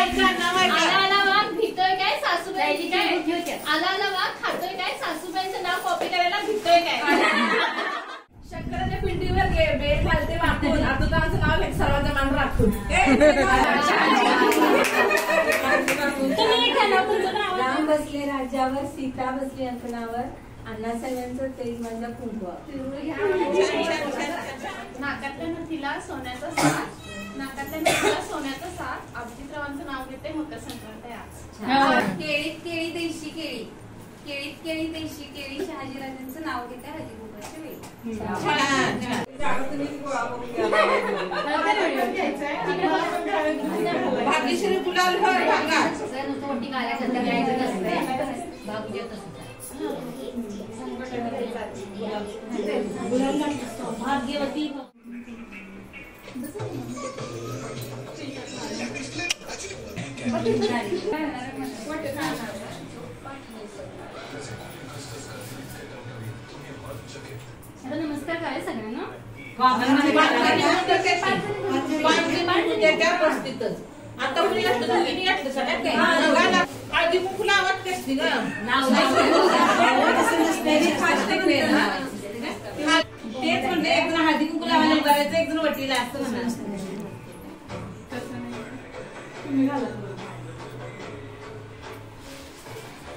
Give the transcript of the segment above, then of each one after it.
आला वाघ भितोय काय सासूबाईची काय आला वाघ खातोय काय सासूबाईंचं नाव कॉपी करायला भितोय काय शंकराच्या पिंडीवर बेल घालते वाकून आतुतांचं नाव घेत सर्वांचा मान राखून राम बसले राज्यावर सीता बसली अंकणावर अण्णासाहेबांचं तेज माझ्या कुंकवावर नाकातल्या नथीला सोन्याचा साथ नाकातल्या नथीला सोन्याचा साथ अभिजितरावांचं नाव घेते मकर संक्रांत आज केळीत केळी देशी केळी केळीत केळी देशी केळी शहाजीराजांचं नाव घेते हळदीकुंकवाच्या वेळी भाग्यश्री गुलाल भाग्यवती नमस्कार काय सगळ्यांना आता मुली हळदी कुंकू लावत कसली ग तेच म्हणजे एक जण हळदी कुंकू लावायला उभारायचं एक जण वटीला असतं म्हणा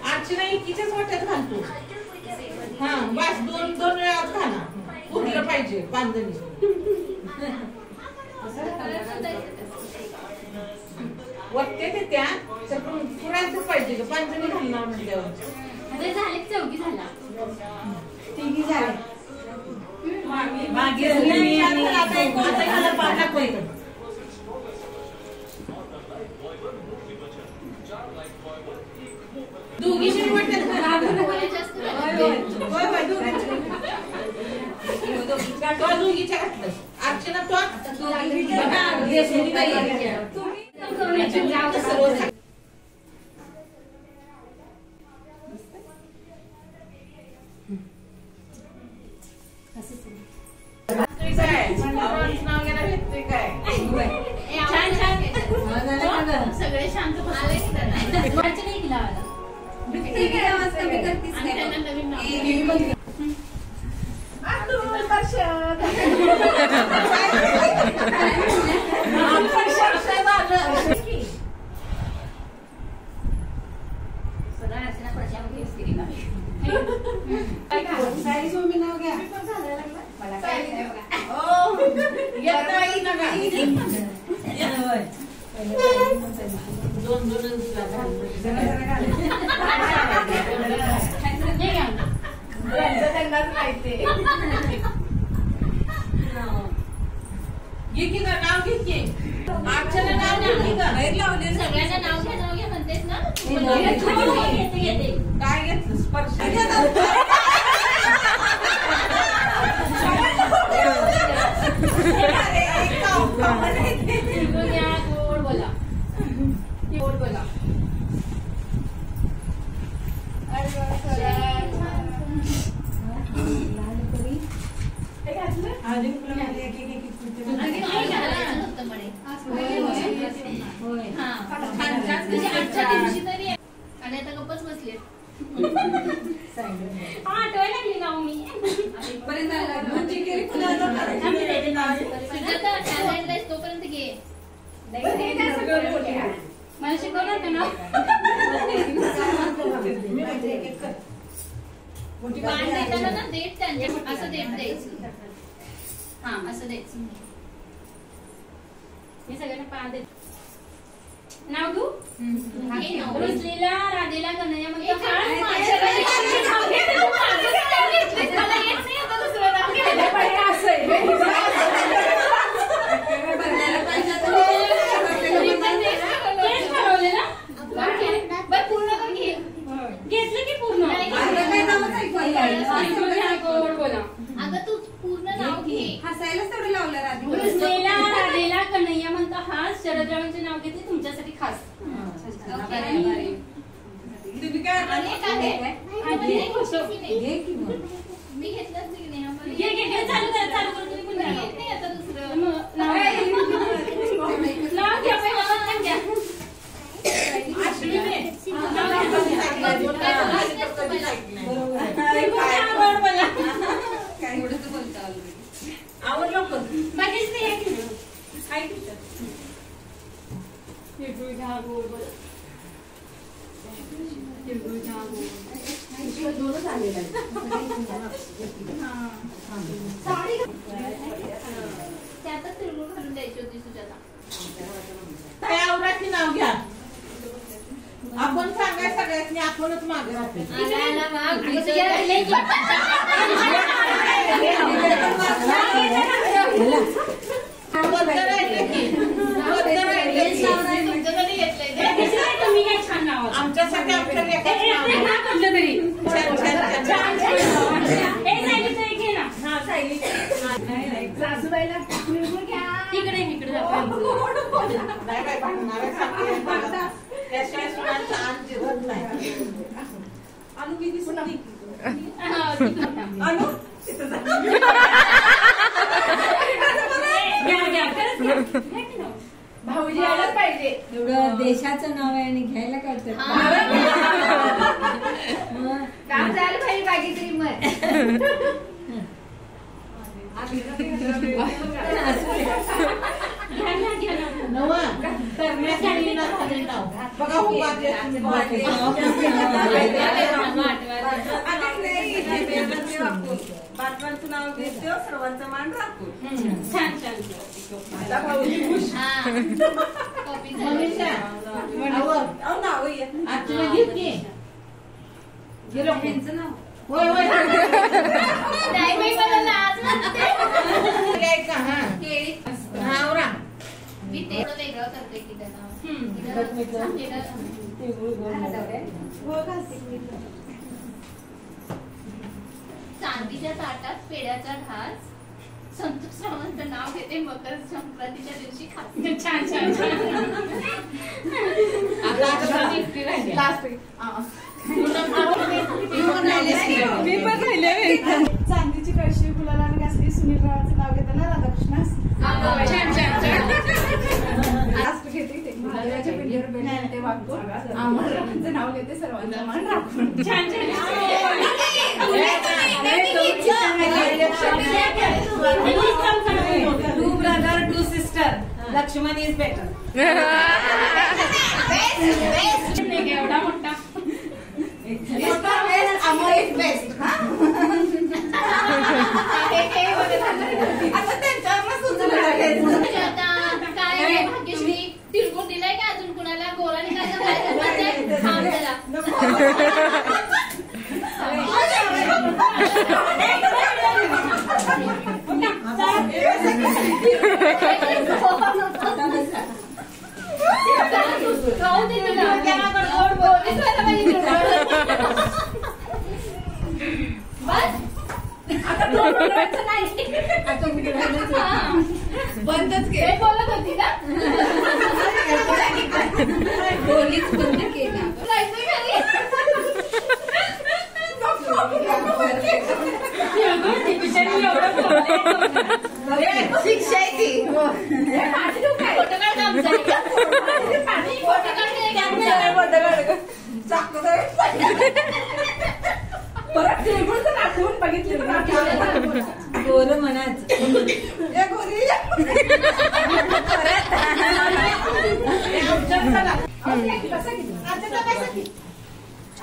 आजची नाही एकीच्याच वाट्यात घालतो हा बस दोन दोन वेळात घाला उठलं पाहिजे बांधणी वाटते ते त्या पुरायचं पाहिजे का पांजणी घालणार म्हटल्यावर झाले चौकी झाला तिघी झाले दोघीशी वाटत दोघीच्या घातलं अर्चना सगळे शांत सगळ्यांना नाव घ्या म्हणतेस ना काय घेतलं स्पर्श गोड बोला गोड बोला आणि आता गप्पच बसले आठवायला लागली ना मी तोपर्यंत घे मला शिकवलं होतं ना पान देताना ना देठ त्यांच्या असं देठ द्यायचं हा असं द्यायचं मी सगळ्यांना पान देत नाव घेऊ रुसलीला राधेला कन्हैया म्हणजे घेतलं की पूर्ण अगं तू पूर्ण नाव घे हसायलाच तेवढं लावलं राधेला कन्हैया म्हणतो हास शरदरावांचे नाव घेते तुमच्यासाठी खास तुम्ही काय मी घेतलंच नाही चालू कर तुम्ही पण घेत नाही आता दुसरं नाव घ्या त्यातच तिळगुळ घालून द्यायची होती सुजाता. आवराची नाव घ्या. आपण सांगाय सगळ्यांनी आपणच मागे राहतो. आमच्यासाठी आमच्या त्याशिवाय सुनांचा आण जिरत नाही. भाऊजी यायलाच पाहिजे. एवढं देशाचं नाव आहे आणि घ्यायला काढतात. काम झालं पाहिजे बाकी तरी मग. बघा बातम्यांचं नाव घेतो सर्वांचा मान राखू. छान छान. होय होय मी ते वेगळं करते की त्यांना चांदीच्या ताटात पेड्याचा ढास. संतोष रावांचं नाव घेते मकर संक्रांतीच्या दिवशी खाते. छान छान छान. चांदीची कळशी फुलाला घासली. सुनील रावांचं नाव घेताना राधाकृष्णास. छान छान छान. लास्ट घेते ते महादेवाच्या पिंडीवर बेल ते वागून अमररावांचं नाव घेते सर्वांचा मान राखून. छान छान. Two brother two sister. Lakshman is better. एवढा मोठा अमर इज बेस्ट. आता त्यांच्यावर सुचलं काय भाग्यश्री तिळगुळ दिलाय का अजून कुणाला? गोराने काय बंदच केलं. बोलत होती ना. बोलीच बंद केला. शिक्षा आहे ती. परत टेबलचं आठवून बघितलं. गोर म्हणाच.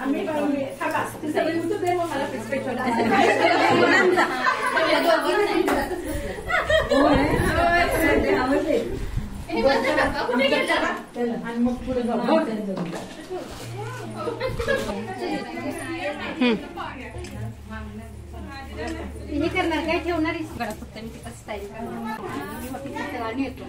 आम्ही सगळे उत्तर दे मग मला रिस्पेक्ट आणि मग पुढे जाऊ. हे करणार काय ठेवणार फक्त मी तिथं स्टाईल येतो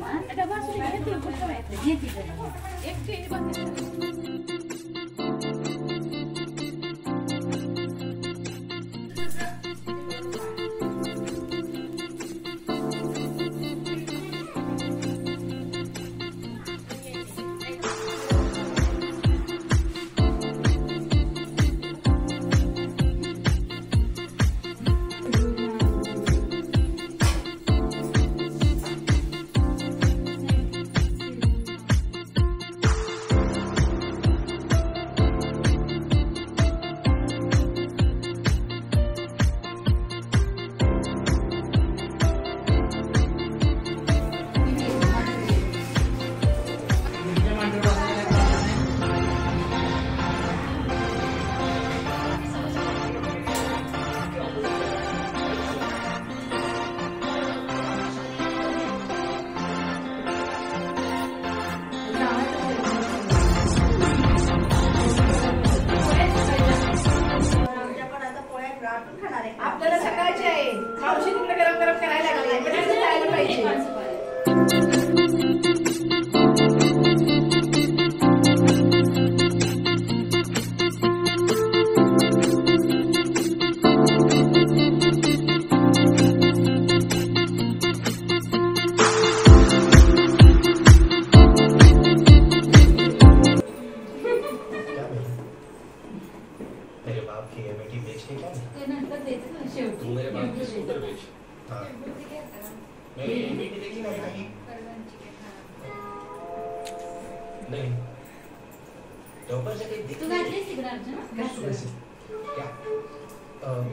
नहीं ऊपर से कहीं दिख तू घातलीस तिकडे अर्जुन सुबह से क्या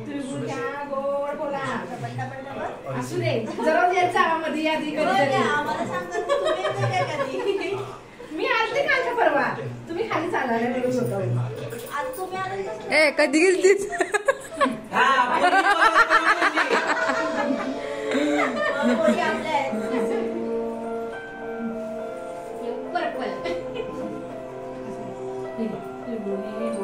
त्रिभुजा गोड बोला और असू दे जरा येत जावा मध्ये यादी कधी आम्हाला सांगतात तुम्ही येते काय कधी मी आलते कालच्या परवा तुम्ही खाली चालायला म्हणून होता आज तुम्ही आले ए कधी गेलतीस हाँ बोली आपल्या आहेत. पर्पल त्रिभुजा